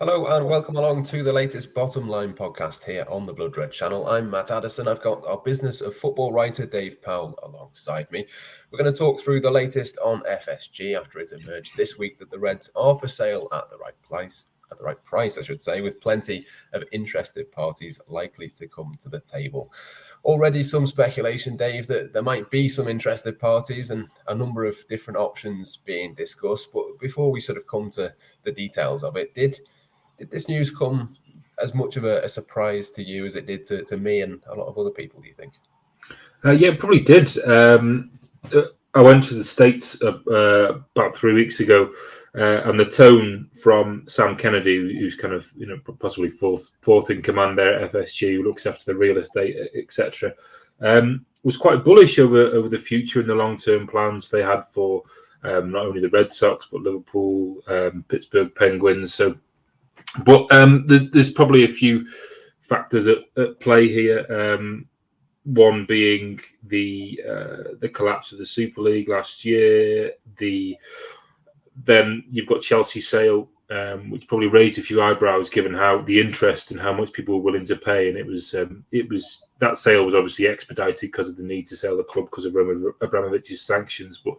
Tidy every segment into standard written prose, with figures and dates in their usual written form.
Hello and welcome along to the latest Bottom Line podcast here on the Blood Red channel. I'm Matt Addison. I've got our Business of Football writer Dave Powell alongside me. We're going to talk through the latest on FSG after it emerged this week that the Reds are for sale at the right price, I should say, with plenty of interested parties likely to come to the table. Already some speculation, Dave, that there might be some interested parties and a number of different options being discussed. But before we sort of come to the details of it, did this news come as much of a surprise to you as it did to me and a lot of other people, do you think? Yeah, it probably did. I went to the States about 3 weeks ago, and the tone from Sam Kennedy, who's kind of possibly fourth in command there at FSG, who looks after the real estate, etc., was quite bullish over the future and the long-term plans they had for not only the Red Sox but Liverpool, Pittsburgh Penguins. But there's probably a few factors at play here. One being the collapse of the Super League last year. Then you've got Chelsea sale, which probably raised a few eyebrows given how the interest and how much people were willing to pay. And it was that sale was obviously expedited because of the need to sell the club because of Abramovich's sanctions. But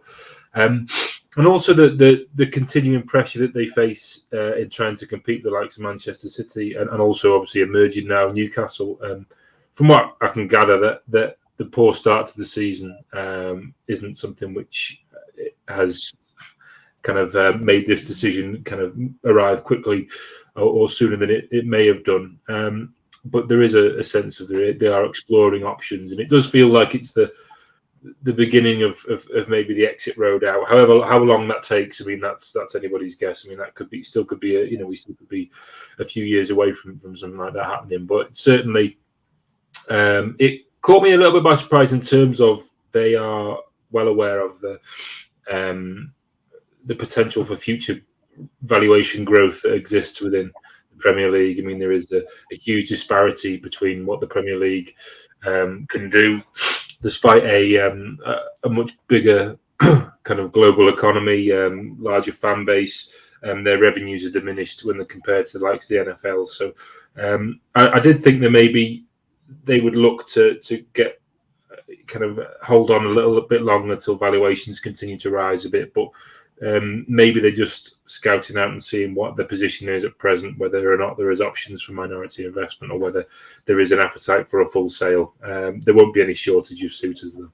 and also the continuing pressure that they face in trying to compete with the likes of Manchester City and also obviously emerging now Newcastle. From what I can gather, that the poor start to the season isn't something which has kind of made this decision kind of arrive quickly or sooner than it may have done. But there is a sense of they are exploring options, and it does feel like it's the beginning of maybe the exit road out. However, how long that takes, I mean, that's anybody's guess. I mean, that could be we still could be a few years away from something like that happening. But certainly, it caught me a little bit by surprise in terms of they are well aware of the potential for future valuation growth that exists within the Premier League. I mean, there is a huge disparity between what the Premier League can do, despite a much bigger kind of global economy, larger fan base. Their revenues are diminished when they're compared to the likes of the NFL. So I did think that maybe they would look to get kind of hold on a little bit longer until valuations continue to rise a bit. But maybe they're just scouting out and seeing what the position is at present, whether or not there is options for minority investment or whether there is an appetite for a full sale. There won't be any shortage of suitors, though.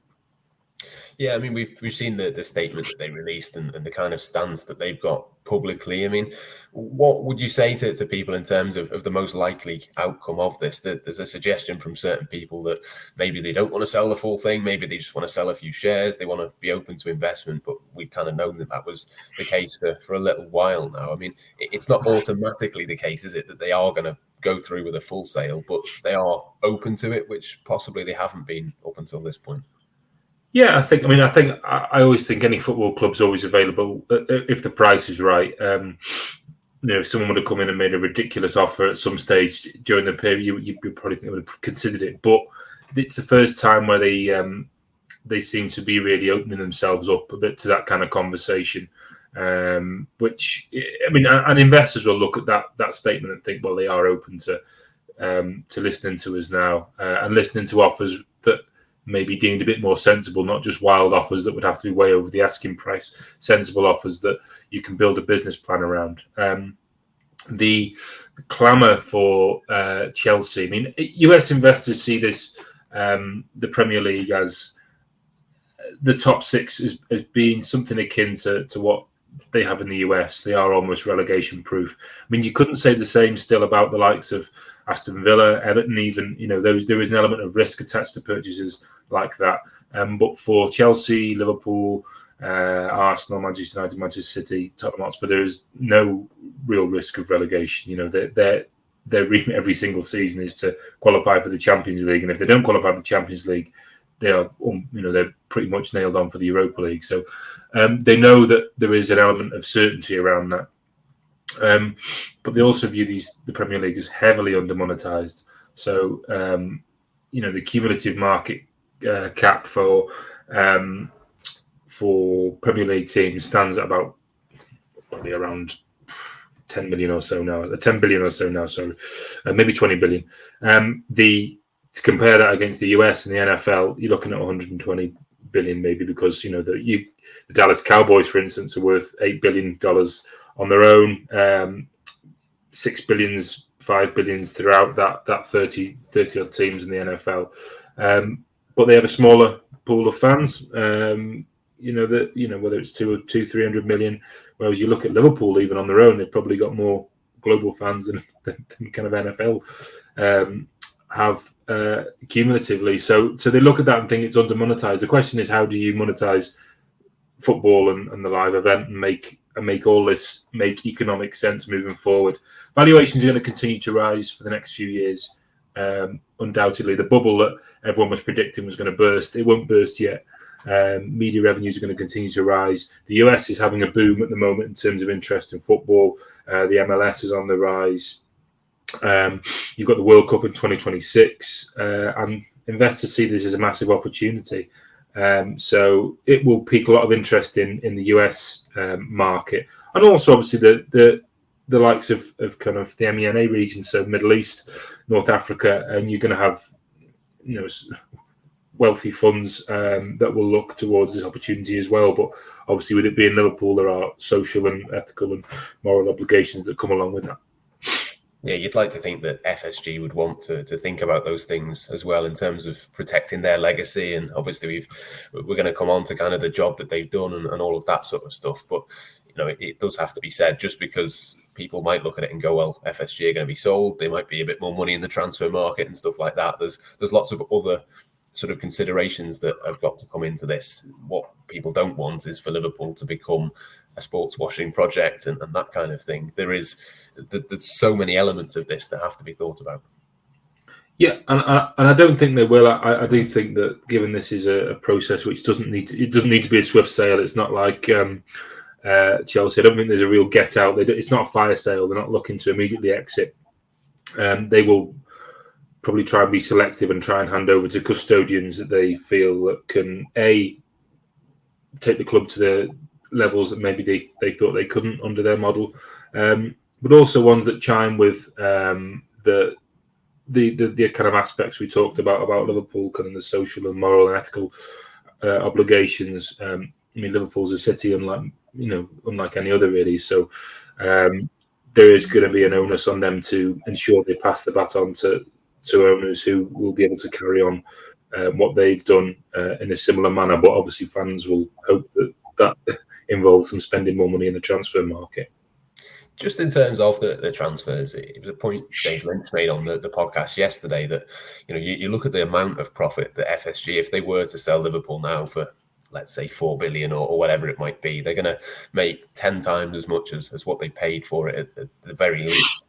Yeah, I mean, we've seen the statement that they released and the kind of stance that they've got publicly. I mean, what would you say to people in terms of the most likely outcome of this? That there's a suggestion from certain people that maybe they don't want to sell the full thing, maybe they just want to sell a few shares, they want to be open to investment, but we've kind of known that was the case for a little while now. I mean, it's not automatically the case, is it, that they are going to go through with a full sale, but they are open to it, which possibly they haven't been up until this point? Yeah, I always think any football club's always available if the price is right. If someone would have come in and made a ridiculous offer at some stage during the period, you'd probably think they would have considered it. But it's the first time where they seem to be really opening themselves up a bit to that kind of conversation. Which, I mean, and investors will look at that statement and think, well, they are open to listening to us now and listening to offers that may be deemed a bit more sensible, not just wild offers that would have to be way over the asking price, sensible offers that you can build a business plan around. The clamour for Chelsea, I mean, US investors see this, the Premier League, as the top six as being something akin to what they have in the US. They are almost relegation proof. I mean, you couldn't say the same still about the likes of Aston Villa, Everton, even, there is an element of risk attached to purchases like that. But for Chelsea, Liverpool, Arsenal, Manchester United, Manchester City, Tottenham Hotspur, there is no real risk of relegation. Their remit every single season is to qualify for the Champions League, and if they don't qualify for the Champions League, they are, they're pretty much nailed on for the Europa League. So they know that there is an element of certainty around that. But they also view the Premier League as heavily under-monetized. So, the cumulative market cap for Premier League teams stands at about probably around 10 million or so now, 10 billion or so now, sorry, maybe 20 billion. To compare that against the US and the NFL, you're looking at 120 billion maybe, because the Dallas Cowboys, for instance, are worth $8 billion on their own, 6 billions, 5 billions throughout that 30 odd teams in the NFL, but they have a smaller pool of fans. Whether it's 300 million, whereas you look at Liverpool, even on their own, they've probably got more global fans than kind of NFL have cumulatively. So they look at that and think it's under monetized. The question is, how do you monetize football and the live event and make all this make economic sense moving forward? Valuations are going to continue to rise for the next few years. Undoubtedly, the bubble that everyone was predicting was going to burst, it won't burst yet. Media revenues are going to continue to rise. The US is having a boom at the moment in terms of interest in football. The MLS is on the rise. You've got the World Cup in 2026, and investors see this as a massive opportunity. So it will pique a lot of interest in the US market, and also obviously the likes of kind of the MENA region, so Middle East, North Africa, and you're going to have wealthy funds that will look towards this opportunity as well. But obviously, with it being Liverpool, there are social and ethical and moral obligations that come along with that. Yeah, you'd like to think that FSG would want to think about those things as well in terms of protecting their legacy. And obviously, we're going to come on to kind of the job that they've done and all of that sort of stuff. But it does have to be said, just because people might look at it and go, well, FSG are going to be sold, there might be a bit more money in the transfer market and stuff like that. There's lots of other sort of considerations that have got to come into this. What people don't want is for Liverpool to become a sports washing project and that kind of thing. There's so many elements of this that have to be thought about. Yeah, and I don't think they will. I do think that given this is a process which doesn't need to be a swift sale. It's not like Chelsea. I don't think there's a real get out. It's not a fire sale. They're not looking to immediately exit. They will probably try and be selective and try and hand over to custodians that they feel that can take the club to the levels that maybe they thought they couldn't under their model, but also ones that chime with the kind of aspects we talked about Liverpool, kind of the social and moral and ethical obligations. Liverpool's a city unlike any other really. So there is going to be an onus on them to ensure they pass the baton to owners who will be able to carry on what they've done in a similar manner. But obviously, fans will hope that involves them spending more money in the transfer market. Just in terms of the transfers, it was a point Dave Lynch made on the podcast yesterday that you look at the amount of profit that FSG, if they were to sell Liverpool now for, let's say, 4 billion or whatever it might be, they're going to make 10 times as much as what they paid for it at the very least.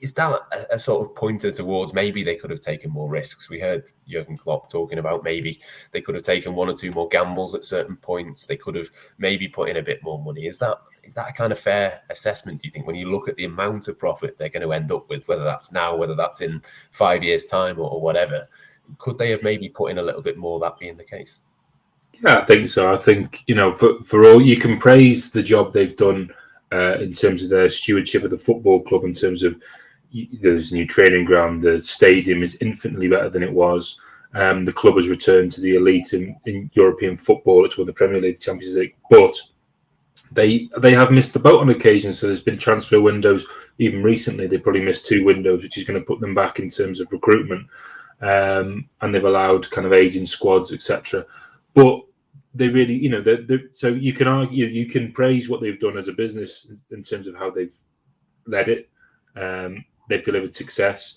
Is that a sort of pointer towards maybe they could have taken more risks? We heard Jurgen Klopp talking about maybe they could have taken one or two more gambles at certain points. They could have maybe put in a bit more money. Is that a kind of fair assessment, do you think, when you look at the amount of profit they're going to end up with, whether that's now, whether that's in 5 years' time or whatever? Could they have maybe put in a little bit more, that being the case? Yeah, I think so. I think, for all, you can praise the job they've done in terms of their stewardship of the football club, in terms of there's a new training ground, the stadium is infinitely better than it was. The club has returned to the elite in European football. It's won the Premier League, the Champions League, but they have missed the boat on occasion. So there's been transfer windows. Even recently, they probably missed 2 windows, which is going to put them back in terms of recruitment. And they've allowed kind of aging squads, etc. But they really, so you can argue, you can praise what they've done as a business in terms of how they've led it. They've delivered success,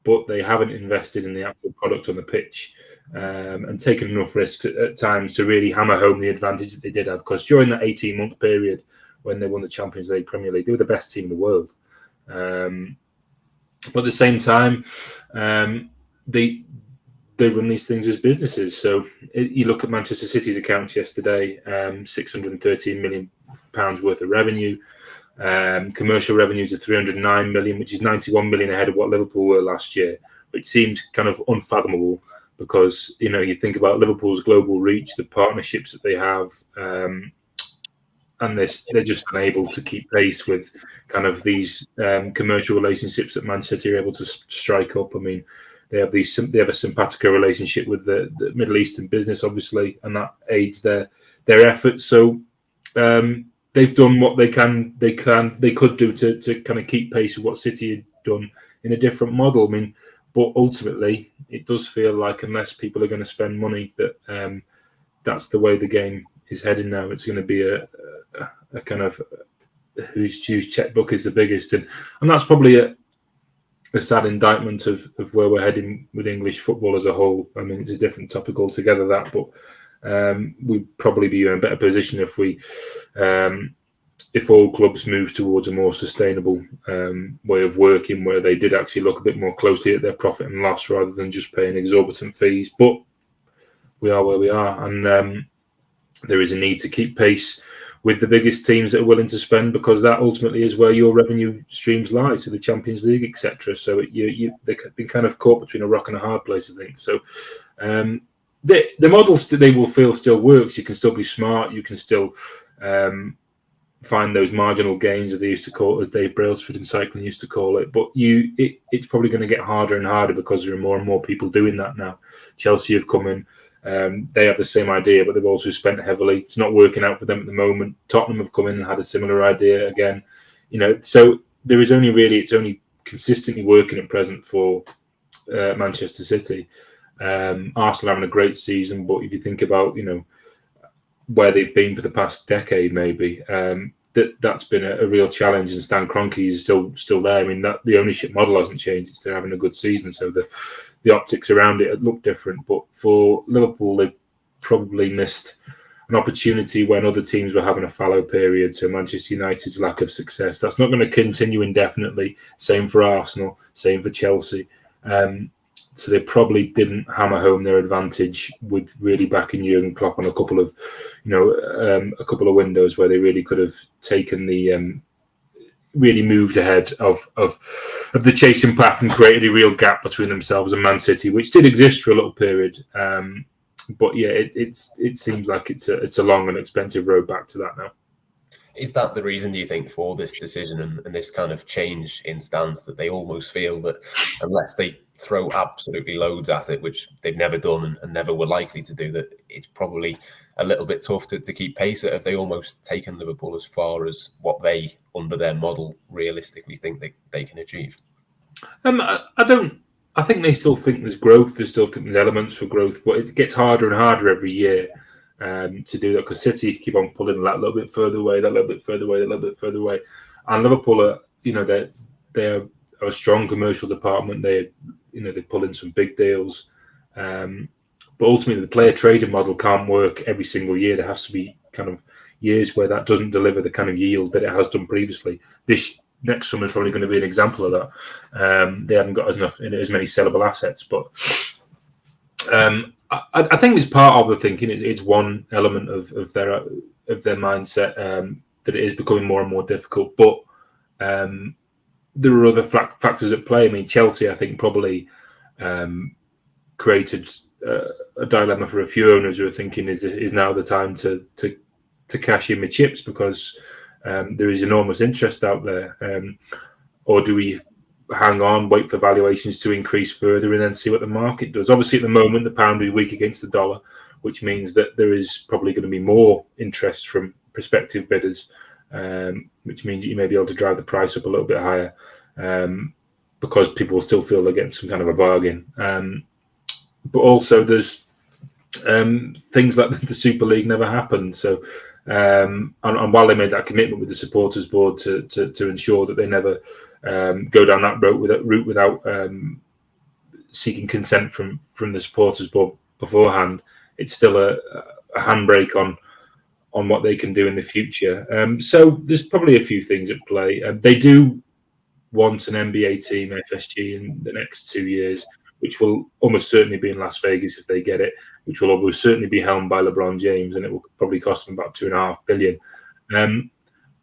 but they haven't invested in the actual product on the pitch and taken enough risks at times to really hammer home the advantage that they did have. Because during that 18-month period when they won the Champions League, Premier League, they were the best team in the world. But at the same time, they run these things as businesses. So you look at Manchester City's accounts yesterday, £613 million worth of revenue. Commercial revenues are 309 million, which is 91 million ahead of what Liverpool were last year, which seems kind of unfathomable because, you think about Liverpool's global reach, the partnerships that they have, and they're just unable to keep pace with kind of these commercial relationships that Man City are able to strike up. I mean, they have a simpatico relationship with the Middle Eastern business, obviously, and that aids their efforts. So they've done what they could do to kind of keep pace with what City had done in a different model. I mean, but ultimately, it does feel like unless people are going to spend money, that that's the way the game is heading now. It's going to be a kind of whose checkbook is the biggest, and that's probably a sad indictment of where we're heading with English football as a whole. I mean, it's a different topic altogether, that, but we'd probably be in a better position if all clubs move towards a more sustainable way of working, where they did actually look a bit more closely at their profit and loss rather than just paying exorbitant fees. But we are where we are, and there is a need to keep pace with the biggest teams that are willing to spend, because that ultimately is where your revenue streams lie, so the Champions League, etc. So they've been kind of caught between a rock and a hard place, I think. So the model they will feel still works. You can still be smart. You can still find those marginal gains, as they used to call it, as Dave Brailsford in cycling used to call it. But it's probably going to get harder and harder because there are more and more people doing that now. Chelsea have come in. They have the same idea, but they've also spent heavily. It's not working out for them at the moment. Tottenham have come in and had a similar idea again. So it's only consistently working at present for Manchester City. Arsenal having a great season, but if you think about where they've been for the past decade, maybe that's been a real challenge. And Stan Kroenke is still there. I mean, that the ownership model hasn't changed. It's still having a good season, so the optics around it look different. But for Liverpool, they probably missed an opportunity when other teams were having a fallow period. So Manchester United's lack of success, that's not going to continue indefinitely. Same for Arsenal, same for Chelsea. So they probably didn't hammer home their advantage with really backing Jurgen Klopp on a couple of windows where they really could have taken the really moved ahead of the chasing path and created a real gap between themselves and Man City, which did exist for a little period. But yeah, it seems like it's a long and expensive road back to that now. Is that the reason, do you think, for this decision and this kind of change in stance, that they almost feel that unless they throw absolutely loads at it, which they've never done and never were likely to do, that it's probably a little bit tough to keep pace? Have they almost taken Liverpool as far as what they, under their model, realistically think they can achieve? I think they still think there's growth. They still think there's elements for growth, but it gets harder and harder every year to do that, because City keep on pulling that little bit further away, that little bit further away, that little bit further away. And Liverpool are, they're a strong commercial department. They pull in some big deals, but ultimately the player trading model can't work every single year. There has to be kind of years where that doesn't deliver the kind of yield that it has done previously. This next summer is probably going to be an example of that. They haven't got as many sellable assets, but I think it's part of the thinking. It's one element of their mindset that it is becoming more and more difficult. But there are other factors at play. I mean, Chelsea, I think, probably created a dilemma for a few owners who are thinking, is now the time to cash in with chips, because there is enormous interest out there, or do we hang on, wait for valuations to increase further, and then see what the market does? Obviously, at the moment, the pound is weak against the dollar, which means that there is probably going to be more interest from prospective bidders, which means you may be able to drive the price up a little bit higher, because people will still feel they're getting some kind of a bargain. But also, there's things like the Super League never happened. So, and while they made that commitment with the supporters board to ensure that they never go down that route without seeking consent from the supporters board beforehand, it's still a handbrake on what they can do in the future. So there's probably a few things at play. They do want an NBA team, FSG, in the next 2 years, which will almost certainly be in Las Vegas if they get it, which will almost certainly be helmed by LeBron James, and it will probably cost them about $2.5 billion.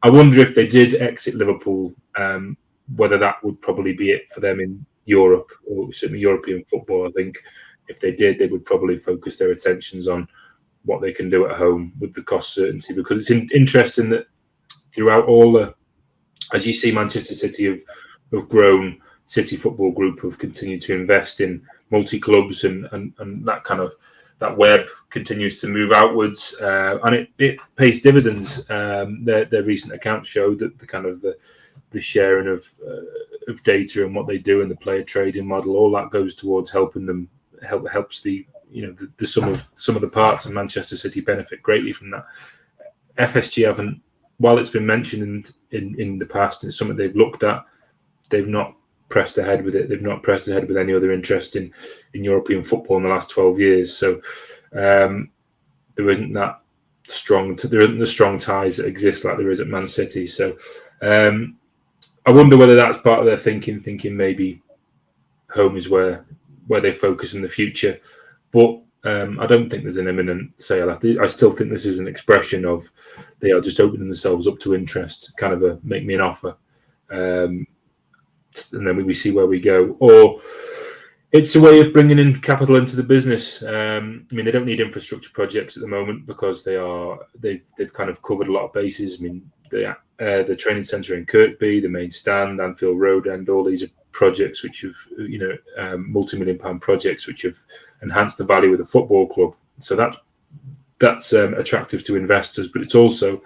I wonder if they did exit Liverpool, whether that would probably be it for them in Europe, or certainly European football. I think if they did, they would probably focus their attentions on what they can do at home with the cost certainty, because it's interesting that throughout all the, as you see, Manchester City have grown, City Football Group have continued to invest in multi-clubs, and that kind of, that web continues to move outwards, and it pays dividends. Their recent accounts show that the kind of the sharing of data and what they do in the player trading model, all that goes towards helping them, helps the sum of the parts, and Manchester City benefit greatly from that. FSG haven't, while it's been mentioned in the past, and it's something they've looked at, they've not pressed ahead with it. They've not pressed ahead with any other interest in European football in the last 12 years. So there isn't that strong, there isn't the strong ties that exist like there is at Man City. So I wonder whether that's part of their thinking maybe home is where they focus in the future. But I don't think there's an imminent sale. I still think this is an expression of they are just opening themselves up to interest, kind of a make me an offer. And then we see where we go. Or it's a way of bringing in capital into the business. I mean, they don't need infrastructure projects at the moment because they've kind of covered a lot of bases. I mean, the training centre in Kirkby, the main stand, Anfield Road, and all these are projects which have, multi-million-pound projects which have enhanced the value of the football club. So that's attractive to investors, but it's also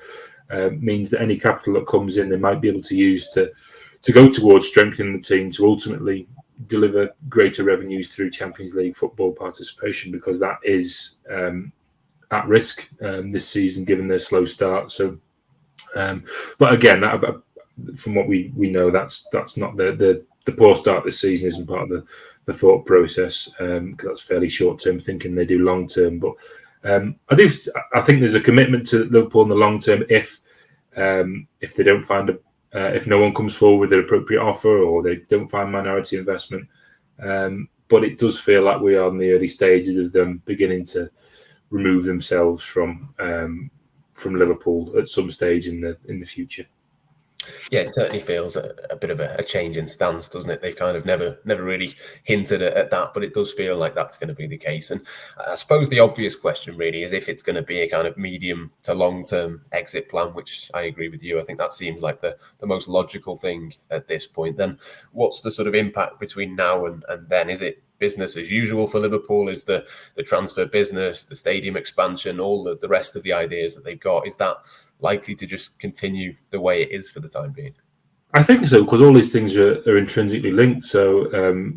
means that any capital that comes in, they might be able to use to go towards strengthening the team to ultimately deliver greater revenues through Champions League football participation, because that is at risk this season given their slow start. So, but again, from what we know, that's not the poor start this season isn't part of the thought process, because that's fairly short term thinking. They do long term, but I think there's a commitment to Liverpool in the long term if they don't find if no one comes forward with an appropriate offer, or they don't find minority investment. But it does feel like we are in the early stages of them beginning to remove themselves from Liverpool at some stage in the future. Yeah, it certainly feels a bit of a change in stance, doesn't it? They've kind of never really hinted at that, but it does feel like that's going to be the case. And I suppose the obvious question really is if it's going to be a kind of medium to long-term exit plan, which I agree with you. I think that seems like the most logical thing at this point. Then what's the sort of impact between now and then? Is it business as usual for Liverpool? Is the transfer business, the stadium expansion, all the rest of the ideas that they've got, is that likely to just continue the way it is for the time being? I think so, because all these things are intrinsically linked. So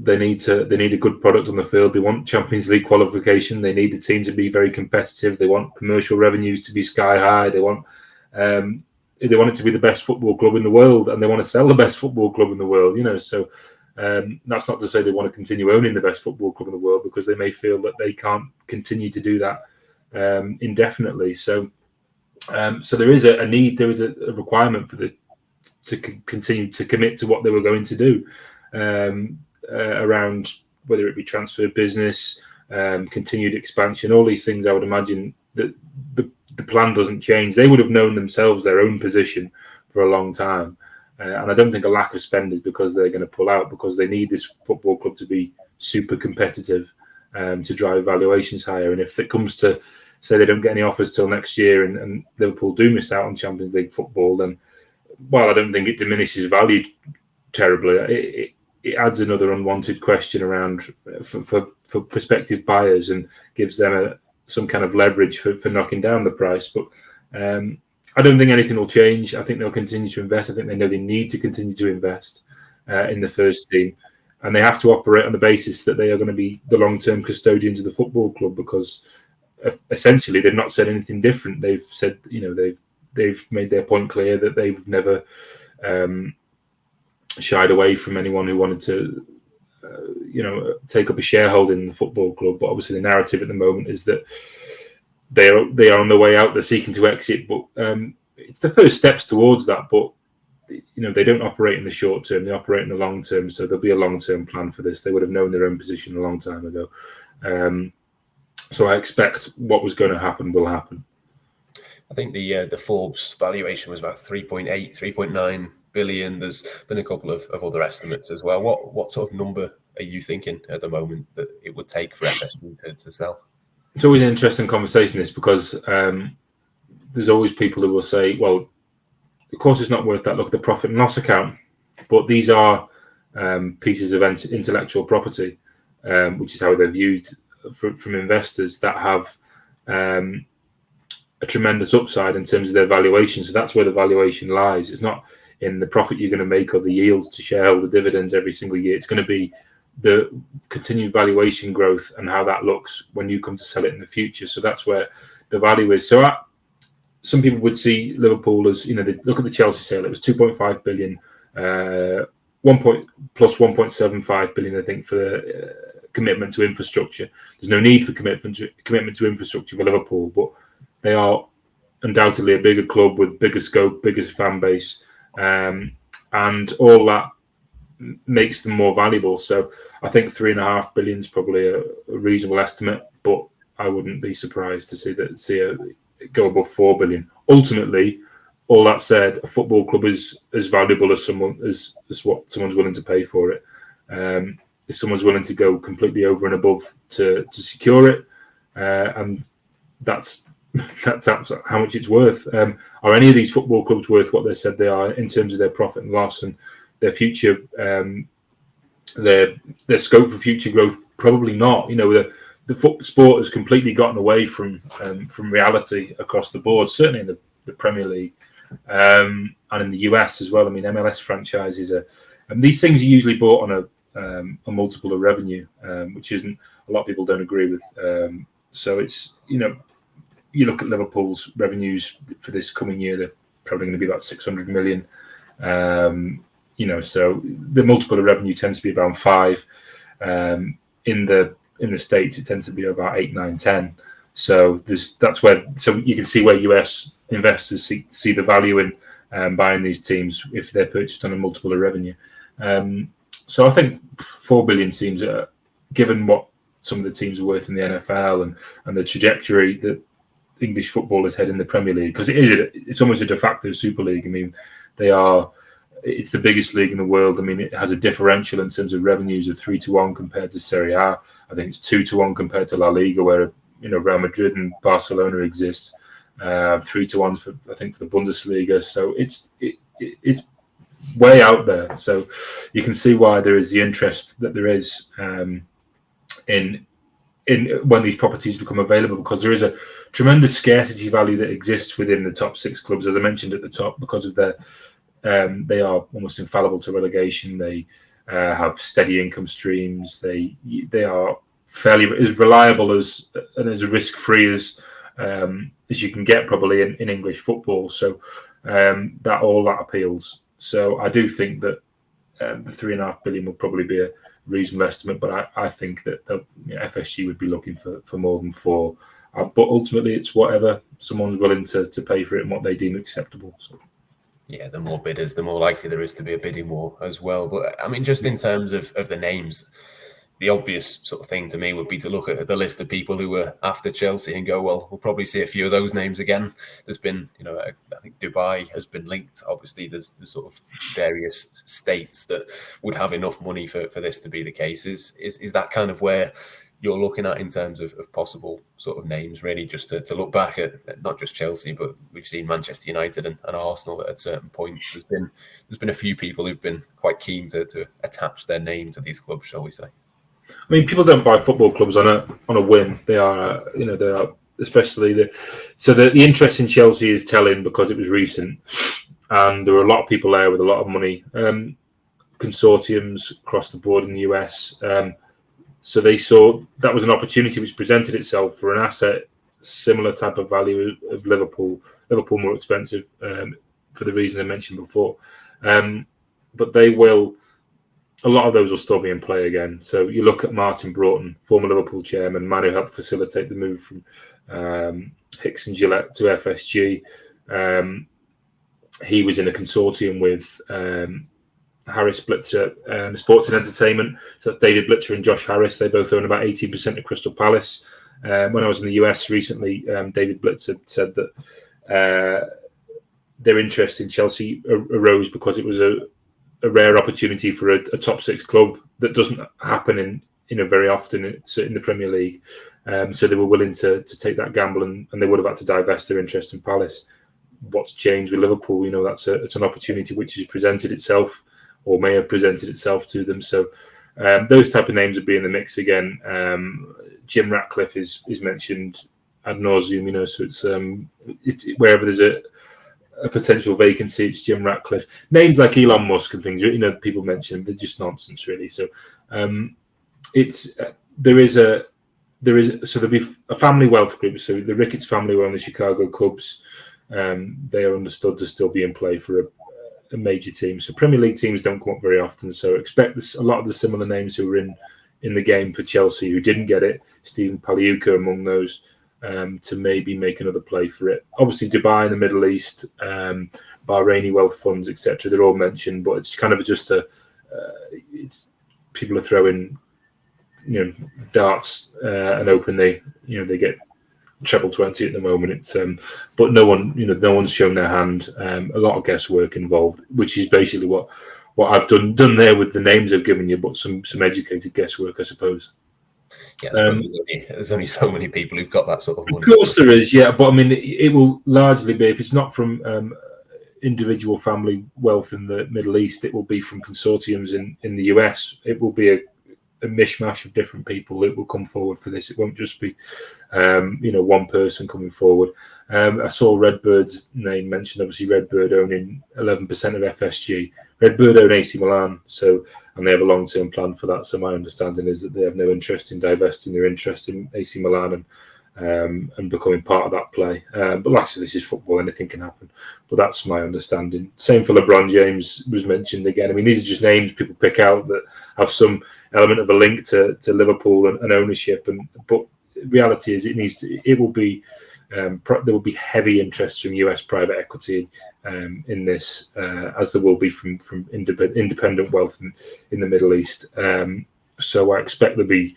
they need a good product on the field. They want Champions League qualification. They need the team to be very competitive. They want commercial revenues to be sky high. They want it to be the best football club in the world, and they want to sell the best football club in the world. So that's not to say they want to continue owning the best football club in the world, because they may feel that they can't continue to do that indefinitely. So there is a need, there is a requirement for to continue to commit to what they were going to do around whether it be transfer business, continued expansion, all these things. I would imagine that the plan doesn't change. They would have known themselves their own position for a long time. And I don't think a lack of spend is because they're going to pull out, because they need this football club to be super competitive to drive valuations higher. And if it comes to, say, they don't get any offers till next year and Liverpool do miss out on Champions League football, then while I don't think it diminishes value terribly, it adds another unwanted question around for prospective buyers and gives them some kind of leverage for knocking down the price. But I don't think anything will change. I think they'll continue to invest. I think they know they need to continue to invest in the first team, and they have to operate on the basis that they are going to be the long-term custodians of the football club, because essentially they've not said anything different. They've said, they've made their point clear that they've never shied away from anyone who wanted to, take up a shareholding in the football club. But obviously the narrative at the moment is that they are on the way out. They're seeking to exit, but it's the first steps towards that. But they don't operate in the short term; they operate in the long term. So there'll be a long-term plan for this. They would have known their own position a long time ago. So I expect what was going to happen will happen. I think the Forbes valuation was about 3.8, 3.9 billion. There's been a couple of other estimates as well. What sort of number are you thinking at the moment that it would take for FSG to sell? It's always an interesting conversation, this, because there's always people who will say, well, of course it's not worth that. Look at the profit and loss account. But these are pieces of intellectual property, which is how they're viewed from investors that have a tremendous upside in terms of their valuation. So that's where the valuation lies. It's not in the profit you're going to make or the yields to shareholder dividends every single year. It's going to be the continued valuation growth and how that looks when you come to sell it in the future. So that's where the value is. So some people would see Liverpool as, they look at the Chelsea sale. It was 2.5 billion, plus 1.75 billion, I think, for the commitment to infrastructure. There's no need for commitment to infrastructure for Liverpool, but they are undoubtedly a bigger club with bigger scope, bigger fan base, and all that makes them more valuable. So I think 3.5 billion is probably a reasonable estimate, but I wouldn't be surprised to see it go above 4 billion. Ultimately, all that said, a football club is as valuable as what someone's willing to pay for it. If someone's willing to go completely over and above to secure it, and that's how much it's worth. Are any of these football clubs worth what they said they are in terms of their profit and loss and their future, their scope for future growth? Probably not. The sport has completely gotten away from reality across the board. Certainly in the Premier League and in the US as well. I mean, MLS franchises these things are usually bought on a multiple of revenue, which isn't, a lot of people don't agree with. So it's, you look at Liverpool's revenues for this coming year, they're probably going to be about 600 million. So the multiple of revenue tends to be around 5. In the States, it tends to be about 8, 9, 10. So so you can see where US investors see the value in buying these teams if they're purchased on a multiple of revenue. So I think 4 billion seems, given what some of the teams are worth in the NFL and the trajectory that English football has had in the Premier League, because it's almost a de facto Super League. I mean, it's the biggest league in the world. I mean, it has a differential in terms of revenues of 3-1 compared to Serie A. I think it's 2-1 compared to La Liga, where Real Madrid and Barcelona exist. 3-1 for the Bundesliga. So it's way out there. So you can see why there is the interest that there is in when these properties become available, because there is a tremendous scarcity value that exists within the top 6 clubs, as I mentioned at the top, because of their they are almost infallible to relegation. They have steady income streams. They are fairly as reliable and as risk-free as you can get probably in English football. So that appeals. So I do think that the 3.5 billion will probably be a reasonable estimate, but I think that FSG would be looking for more than 4. But ultimately, it's whatever someone's willing to pay for it and what they deem acceptable. So. Yeah, the more bidders, the more likely there is to be a bidding war as well. But I mean, just in terms of the names, the obvious sort of thing to me would be to look at the list of people who were after Chelsea and go, well, we'll probably see a few of those names again. There's been, I think Dubai has been linked. Obviously, there's sort of various states that would have enough money for this to be the case. Is that kind of where you're looking at in terms of possible sort of names, really, just to look back at not just Chelsea, but we've seen Manchester United and Arsenal at certain points. There's been a few people who've been quite keen to attach their name to these clubs, shall we say. I mean, people don't buy football clubs on a whim. They are, they are, especially the interest in Chelsea is telling because it was recent, and there were a lot of people there with a lot of money, consortiums across the board in the US. So they saw that was an opportunity which presented itself for an asset similar type of value of Liverpool. Liverpool more expensive for the reason I mentioned before, but they will. A lot of those will still be in play again. So you look at Martin Broughton, former Liverpool chairman, man who helped facilitate the move from Hicks and Gillett to FSG. He was in a consortium with Harris Blitzer, Sports and Entertainment. So that's David Blitzer and Josh Harris. They both own about 18% of Crystal Palace. When I was in the US recently, David Blitzer said that their interest in Chelsea arose because it was a rare opportunity for a top 6 club that doesn't happen in very often in the Premier League. So they were willing to take that gamble, and they would have had to divest their interest in Palace. What's changed with Liverpool? It's an opportunity which has presented itself, or may have presented itself to them. So those type of names would be in the mix again. Jim Ratcliffe is mentioned ad nauseum. So it's wherever there's a potential vacancy, it's Jim Ratcliffe. Names like Elon Musk and things, people mention, they're just nonsense, really. So there'll be a family wealth group. So the Ricketts family were on the Chicago Cubs. They are understood to still be in play for a major team. So Premier League teams don't come up very often. So expect a lot of the similar names who were in the game for Chelsea who didn't get it. Stephen Paliuka among those, to maybe make another play for it. Obviously, Dubai and the Middle East, Bahraini wealth funds, etc. They're all mentioned, but it's kind of just it's people are throwing darts and hoping they get treble 20 at the moment. It's but no one's shown their hand. A lot of guesswork involved, which is basically what I've done there with the names I've given you, but some educated guesswork, I suppose. Yeah, there's only so many people who've got that sort of money. Of course there is, yeah, but I mean, it will largely be, if it's not from individual family wealth in the Middle East, it will be from consortiums in the US. It will be a mishmash of different people that will come forward for this. It won't just be one person coming forward. I saw Redbird's name mentioned. Obviously, Redbird owning 11% of FSG. Redbird own AC Milan, and they have a long-term plan for that. So my understanding is that they have no interest in divesting their interest in AC Milan and becoming part of that play. But like I said, this is football; anything can happen. But that's my understanding. Same for LeBron James was mentioned again. I mean, these are just names people pick out that have some element of a link to Liverpool and ownership. But the reality is, there will be heavy interest from US private equity in this, as there will be from independent wealth in the Middle East. So I expect there'll be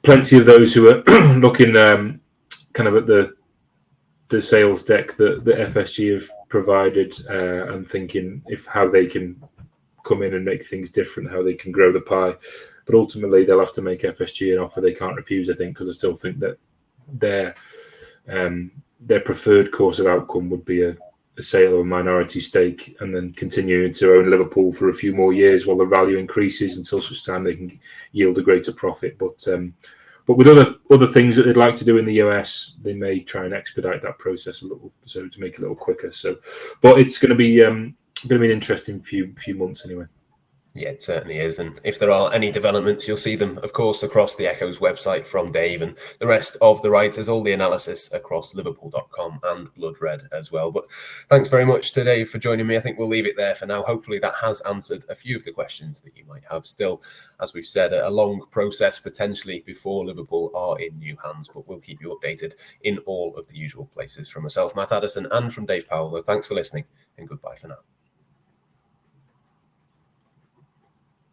plenty of those who are looking kind of at the sales deck that FSG have provided and thinking how they can come in and make things different, how they can grow the pie. But ultimately, they'll have to make FSG an offer they can't refuse, I think, because I still think that their preferred course of outcome would be a sale of a minority stake and then continuing to own Liverpool for a few more years while the value increases until such time they can yield a greater profit. But with other things that they'd like to do in the US, they may try and expedite that process a little, so to make it a little quicker. But it's going to be an interesting few months anyway. Yeah, it certainly is. And if there are any developments, you'll see them, of course, across the Echo's website from Dave and the rest of the writers, all the analysis across Liverpool.com and Blood Red as well. But thanks very much to Dave for joining me. I think we'll leave it there for now. Hopefully that has answered a few of the questions that you might have. Still, as we've said, a long process potentially before Liverpool are in new hands, but we'll keep you updated in all of the usual places. From myself, Matt Addison, and from Dave Powell. Thanks for listening and goodbye for now.